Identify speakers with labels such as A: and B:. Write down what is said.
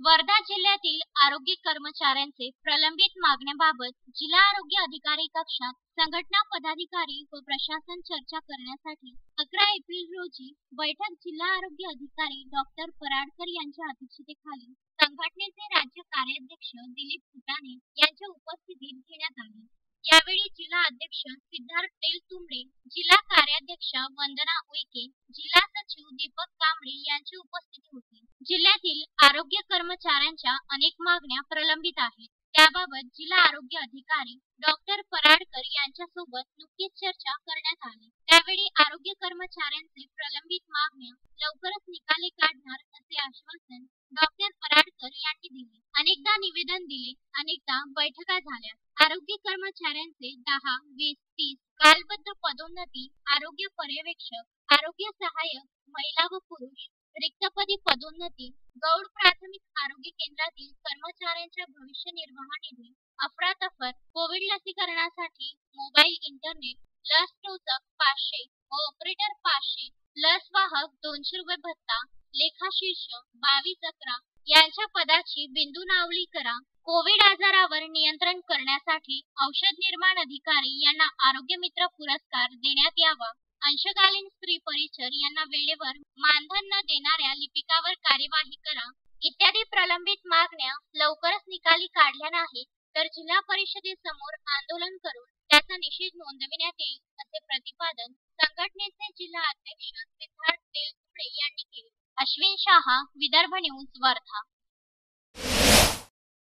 A: वर्धा जिल्ह्यातील आरोग्य कर्मचाऱ्यांचे प्रलंबित मागण्याबाबत जिल्हा आरोग्य अधिकारी कक्षात संघटना पदाधिकारी व प्रशासन चर्चा करण्यासाठी 11 एप्रिल रोजी बैठक जिल्हा आरोग्य अधिकारी डॉक्टर पराडकर यांच्या अध्यक्षतेखाली संघटनेचे राज्य कार्याध्यक्ष दिलीप फुटाणे यांच्या उपस्थितीत घेण्यात आली। यावेळी जिल्हा अध्यक्ष सिद्धार्थ तेलतुंबडे, जिल्हा कार्याध्यक्षा वंदना उईके, जिल्हा सचिव दीपक कांबळे यांची उपस्थिती होती। जिल्ह्यातील आरोग्य कर्मचाऱ्यांच्या अनेक मागण्या प्रलंबित आहेत, त्याबाबत जिल्हा आरोग्य अधिकारी डॉक्टर पराडकर यांच्यासोबत नुकतीच चर्चा करण्यात आली। त्यावेळी आरोग्य कर्मचाऱ्यांचे प्रलंबित मागण्या लवकरच निकाली काढणार असे आश्वासन डॉक्टर पराडकर यांनी दिले। अनेकदा निवेदन दिले, अनेकदा बैठका झाल्या। आरोग्य कर्मचाऱ्यांचे 10, 20, 30 कालबद्ध पदोन्नती, आरोग्य पर्यवेक्षक, आरोग्य सहाय्यक, महिला व पुरुष रिक्तपदी पदोन्नती, गौड प्राथमिक आरोग्य केंद्रातील कर्मचाऱ्यांच्या भविष्य निर्वाह निधी, अफरातफर, कोविड लसीकरणासाठी मोबाईल इंटरनेट, लस टोचक 500 व ऑपरेटर 500, लस वाहक 200 रुपये भत्ता, लेखाशीर्ष 2211 यांच्या पदाची बिंदुनावली करा। कोविड आजारावर नियंत्रण करण्यासाठी औषध निर्माण अधिकारी यांना आरोग्य मित्र पुरस्कार देण्यात यावा। अंशकालीन स्त्री परिचर यांना वेळेवर मानधन न देणाऱ्या लिपिकावर कार्यवाही करा इत्यादी प्रलंबित मागण्या लवकरच निकाली काढल्या नाही तर जिल्हा परिषदेसमोर आंदोलन करून त्याचा निषेध नोंदविण्यात येईल असे प्रतिपादन संघटनेचे जिल्हा अध्यक्ष सिद्धार्थ तेलतुंबडे यांनी केले। अश्विन शाह, विदर्भ न्यूज, वर्धा।